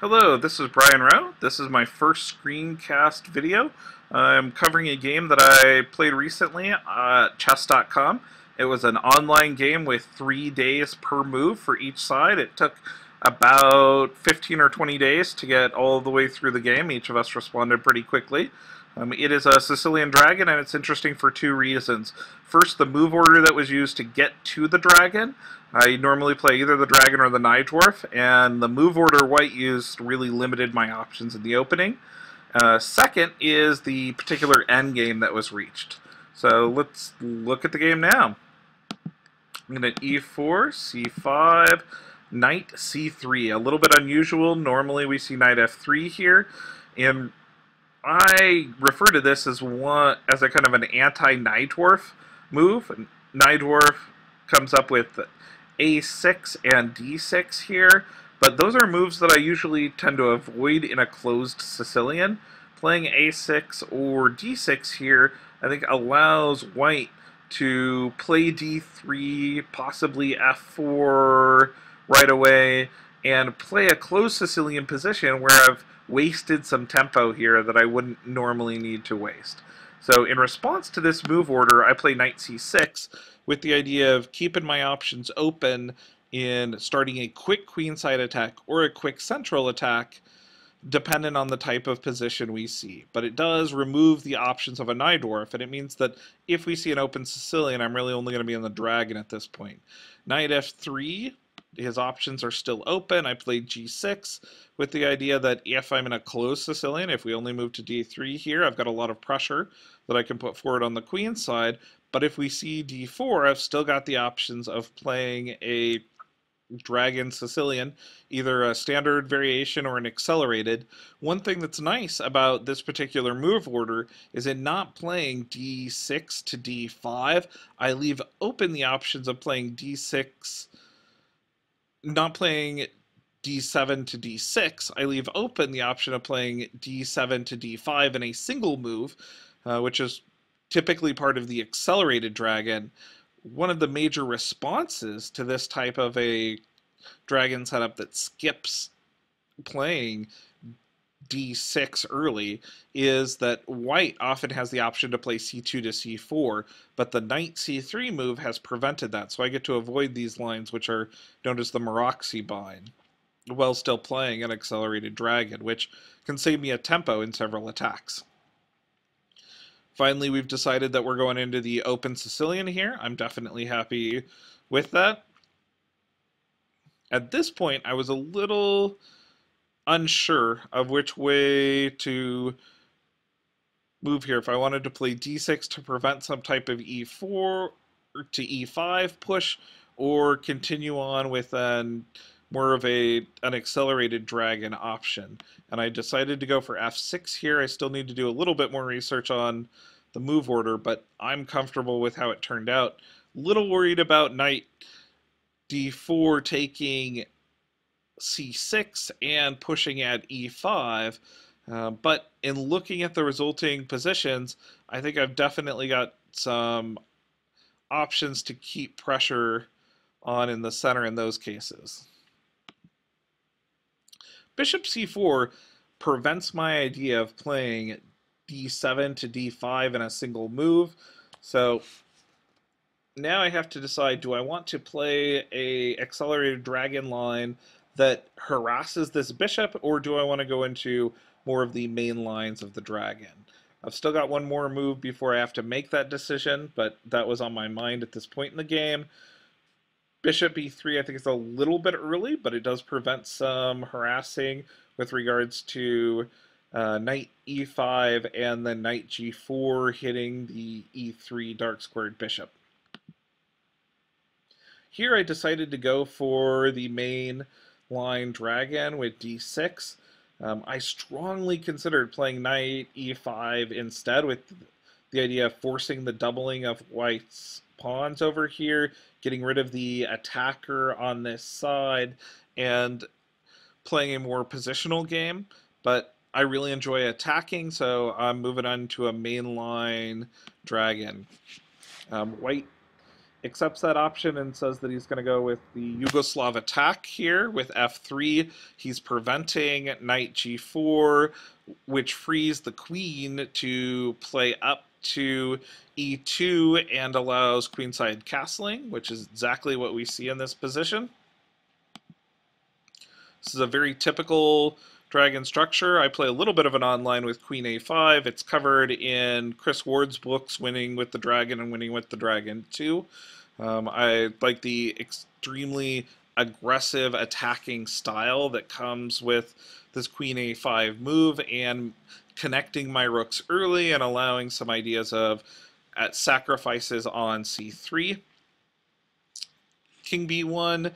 Hello, this is Brian Rowe. This is my first screencast video. I'm covering a game that I played recently at chess.com. It was an online game with 3 days per move for each side. It took about 15 or 20 days to get all the way through the game. Each of us responded pretty quickly. It is a Sicilian dragon, and it's interesting for two reasons. First, the move order that was used to get to the dragon. I normally play either the dragon or the Nigh Dwarf, and the move order white used really limited my options in the opening. Second is the particular endgame that was reached. So let's look at the game now. I'm going to e4, c5, knight c3. A little bit unusual. Normally we see knight f3 here, and I refer to this as a kind of an anti-Nigh Dwarf move. Nigh Dwarf comes up with a6 and d6 here, but those are moves that I usually tend to avoid in a closed Sicilian. Playing a6 or d6 here, I think allows white to play d3, possibly f4 right away, and play a closed Sicilian position where I've wasted some tempo here that I wouldn't normally need to waste. So in response to this move order, I play knight c6 with the idea of keeping my options open in starting a quick queenside attack or a quick central attack, dependent on the type of position we see. But it does remove the options of a Nigh Dwarf, and it means that if we see an open Sicilian, I'm really only going to be on the dragon at this point. Knight f3, his options are still open. I played g6 with the idea that if I'm in a closed Sicilian, if we only move to d3 here, I've got a lot of pressure that I can put forward on the queen side. But if we see d4, I've still got the options of playing a dragon Sicilian, either a standard variation or an accelerated. One thing that's nice about this particular move order is in not playing d6 to d5, I leave open the options of playing d6, not playing d7 to d6, I leave open the option of playing d7 to d5 in a single move, which is typically part of the accelerated dragon. One of the major responses to this type of a dragon setup that skips playing d6 early is that white often has the option to play c2 to c4, but the knight c3 move has prevented that, so I get to avoid these lines, which are known as the Maroczy bind, while still playing an accelerated dragon, which can save me a tempo in several attacks. Finally, we've decided that we're going into the open Sicilian here. I'm definitely happy with that. At this point, I was a little unsure of which way to move here. If I wanted to play d6 to prevent some type of e4 to e5 push, or continue on with more of an accelerated dragon option. And I decided to go for f6 here. I still need to do a little bit more research on the move order, but I'm comfortable with how it turned out. Little worried about knight d4 taking c6 and pushing at e5, but in looking at the resulting positions, I think I've definitely got some options to keep pressure on in the center in those cases. Bishop c4 prevents my idea of playing d7 to d5 in a single move, so now I have to decide, do I want to play a accelerated dragon line that harasses this bishop, or do I want to go into more of the main lines of the dragon? I've still got one more move before I have to make that decision, but that was on my mind at this point in the game. Bishop e3 I think is a little bit early, but it does prevent some harassing with regards to knight e5 and then knight g4 hitting the e3 dark squared bishop. Here I decided to go for the main line dragon with d6. I strongly considered playing knight e5 instead, with the idea of forcing the doubling of white's pawns over here, getting rid of the attacker on this side, and playing a more positional game. But I really enjoy attacking, so I'm moving on to a mainline dragon. White accepts that option and says that he's going to go with the Yugoslav attack here with f3. He's preventing knight g4, which frees the queen to play up to e2 and allows queenside castling, which is exactly what we see in this position. This is a very typical dragon structure. I play a little bit of it online with queen a5. It's covered in Chris Ward's books, Winning with the Dragon and Winning with the Dragon 2. I like the extremely aggressive attacking style that comes with this queen a5 move and connecting my rooks early and allowing some ideas of sacrifices on c3. King b1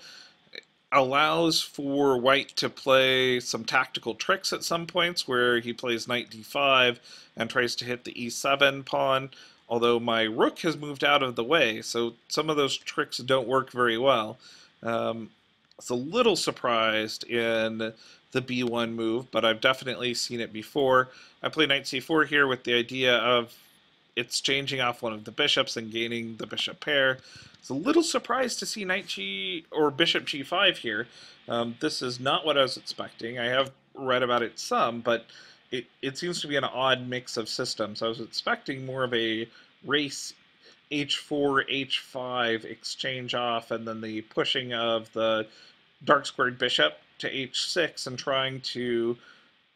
allows for white to play some tactical tricks at some points where he plays knight d5 and tries to hit the e7 pawn, although my rook has moved out of the way, so some of those tricks don't work very well. It's a little surprised in the b1 move, but I've definitely seen it before. I play knight c4 here with the idea of it's changing off one of the bishops and gaining the bishop pair. It's a little surprised to see knight g or bishop g5 here. This is not what I was expecting. I have read about it some, but it seems to be an odd mix of systems. I was expecting more of a race h4, h5 exchange off, and then the pushing of the dark squared bishop to h6 and trying to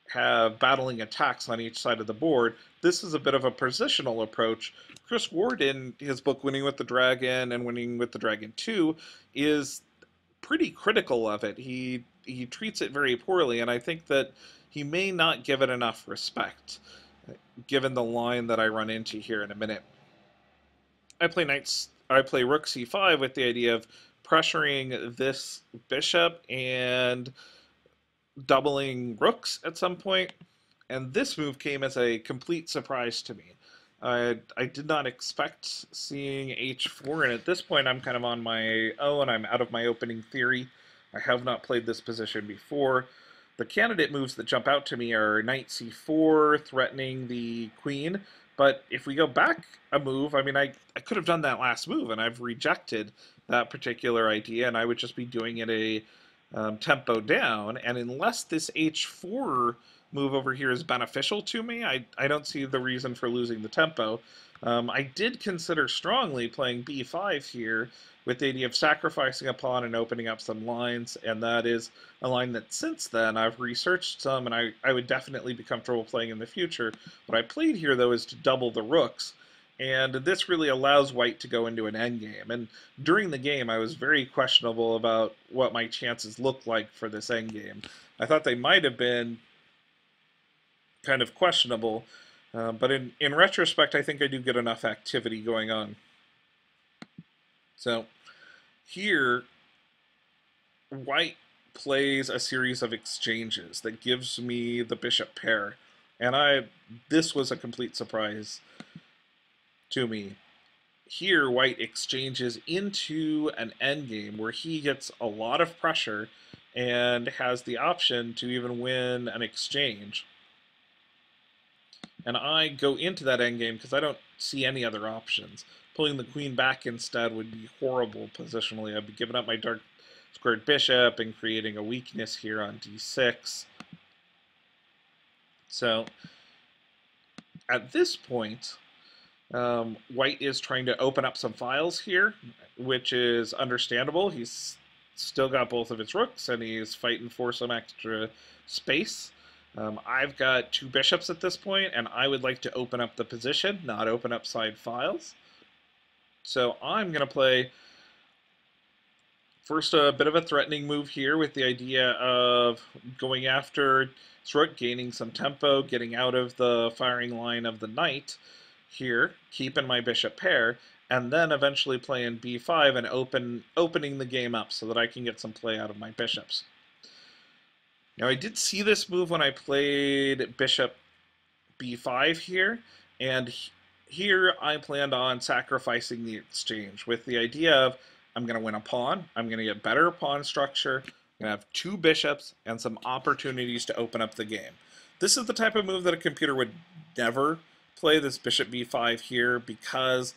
have battling attacks on each side of the board. This is a bit of a positional approach. Chris Ward, in his book Winning with the Dragon and Winning with the Dragon 2, is pretty critical of it. He treats it very poorly, and I think that he may not give it enough respect, given the line that I run into here in a minute. I play rook c5 with the idea of pressuring this bishop and doubling rooks at some point, and this move came as a complete surprise to me. I did not expect seeing h4, and at this point I'm kind of on my own. I'm out of my opening theory. I have not played this position before. The candidate moves that jump out to me are knight c4, threatening the queen, but if we go back a move, I mean, I could have done that last move, and I've rejected that particular idea, and I would just be doing it a tempo down, and unless this h4 move over here is beneficial to me, I don't see the reason for losing the tempo. I did consider strongly playing b5 here with the idea of sacrificing a pawn and opening up some lines, and that is a line that since then I've researched some, and I would definitely be comfortable playing in the future. What I played here, though, is to double the rooks, and this really allows white to go into an endgame. And during the game, I was very questionable about what my chances looked like for this endgame. I thought they might have been kind of questionable, but in retrospect, I think I do get enough activity going on. So here, white plays a series of exchanges that gives me the bishop pair, and this was a complete surprise to me. Here, white exchanges into an endgame where he gets a lot of pressure and has the option to even win an exchange. And I go into that endgame because I don't see any other options. Pulling the queen back instead would be horrible positionally. I'd be giving up my dark squared bishop and creating a weakness here on d6. So at this point, white is trying to open up some files here, which is understandable. He's still got both of his rooks, and he's fighting for some extra space. I've got two bishops at this point, and I would like to open up the position, not open up side files. So I'm going to play first a bit of a threatening move here with the idea of going after his rook, gaining some tempo, getting out of the firing line of the knight here, keeping my bishop pair, and then eventually playing b5 and opening the game up so that I can get some play out of my bishops. Now I did see this move when I played bishop b5 here, and here I planned on sacrificing the exchange with the idea of I'm going to win a pawn, I'm going to get better pawn structure, I'm going to have two bishops and some opportunities to open up the game. This is the type of move that a computer would never play, this bishop b5 here, because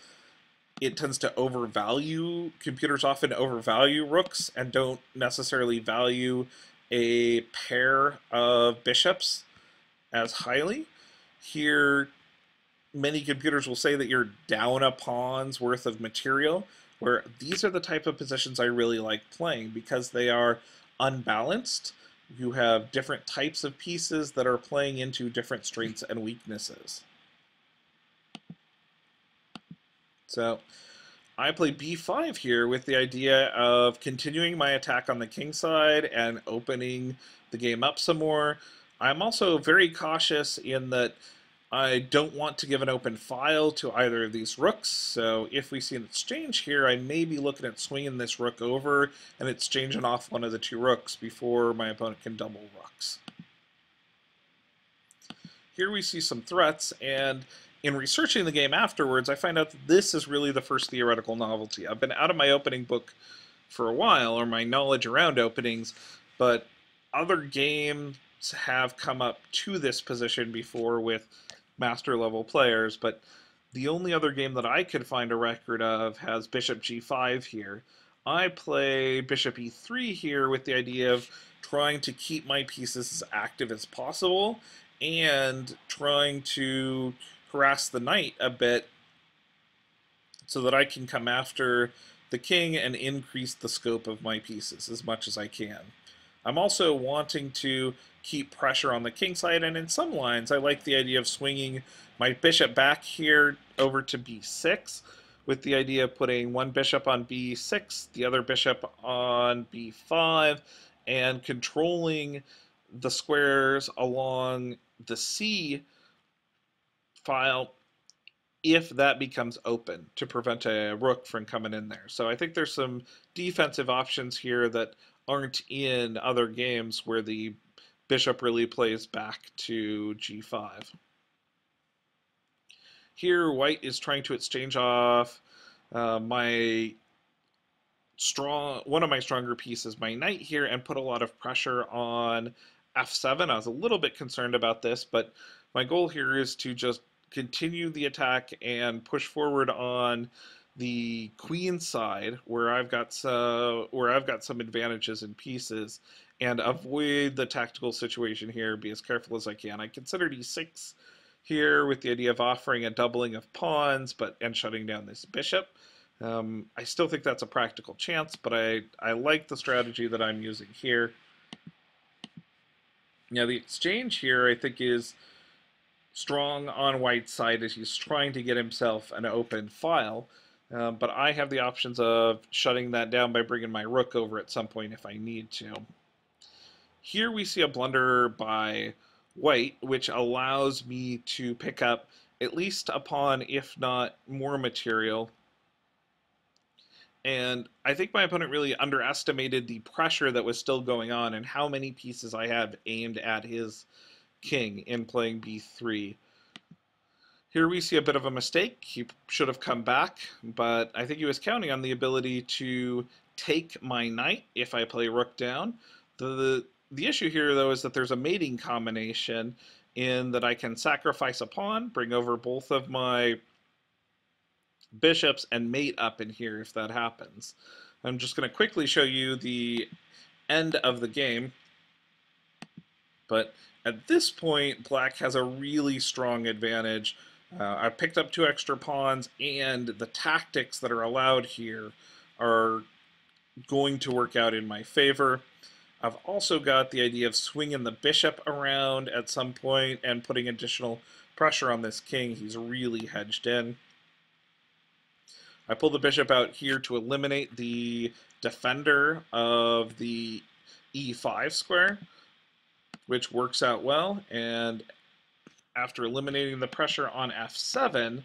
it tends to overvalue, computers often overvalue rooks and don't necessarily value a pair of bishops as highly. Here, many computers will say that you're down a pawn's worth of material, where these are the type of positions I really like playing because they are unbalanced. You have different types of pieces that are playing into different strengths and weaknesses. So I play b5 here with the idea of continuing my attack on the king side and opening the game up some more. I'm also very cautious in that I don't want to give an open file to either of these rooks, so if we see an exchange here, I may be looking at swinging this rook over and exchanging off one of the two rooks before my opponent can double rooks. Here we see some threats, and in researching the game afterwards, I find out that this is really the first theoretical novelty. I've been out of my opening book for a while, or my knowledge around openings, but other games have come up to this position before with master level players, but the only other game that I could find a record of has bishop g5 here. I play bishop e3 here with the idea of trying to keep my pieces as active as possible and trying to harass the knight a bit so that I can come after the king and increase the scope of my pieces as much as I can. I'm also wanting to keep pressure on the king side, and in some lines I like the idea of swinging my bishop back here over to b6 with the idea of putting one bishop on b6, the other bishop on b5, and controlling the squares along the c file if that becomes open to prevent a rook from coming in there. So I think there's some defensive options here that aren't in other games where the bishop really plays back to g5. Here, white is trying to exchange off one of my stronger pieces, my knight here, and put a lot of pressure on f7. I was a little bit concerned about this, but my goal here is to just continue the attack and push forward on the queen side where I've got some advantages in pieces and avoid the tactical situation here, be as careful as I can. I consider d6 here with the idea of offering a doubling of pawns and shutting down this bishop. I still think that's a practical chance, but I like the strategy that I'm using here. Now the exchange here I think is strong on white's side as he's trying to get himself an open file, but I have the options of shutting that down by bringing my rook over at some point if I need to. Here we see a blunder by white, which allows me to pick up at least a pawn, if not more material. And I think my opponent really underestimated the pressure that was still going on and how many pieces I had aimed at his king in playing b3. Here we see a bit of a mistake. He should have come back, but I think he was counting on the ability to take my knight if I play rook down. The issue here, though, is that there's a mating combination in that I can sacrifice a pawn, bring over both of my bishops, and mate up in here if that happens. I'm just going to quickly show you the end of the game, but at this point, black has a really strong advantage. I picked up 2 extra pawns, and the tactics that are allowed here are going to work out in my favor. I've also got the idea of swinging the bishop around at some point and putting additional pressure on this king. He's really hedged in. I pull the bishop out here to eliminate the defender of the e5 square, which works out well, and after eliminating the pressure on f7,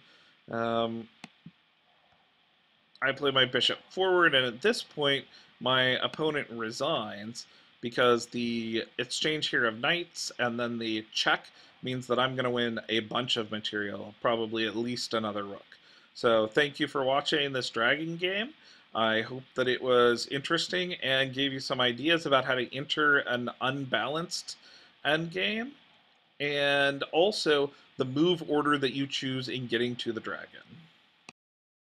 I play my bishop forward, and at this point, my opponent resigns because the exchange here of knights and then the check means that I'm going to win a bunch of material, probably at least another rook. So thank you for watching this dragon game. I hope that it was interesting and gave you some ideas about how to enter an unbalanced endgame, and also the move order that you choose in getting to the dragon.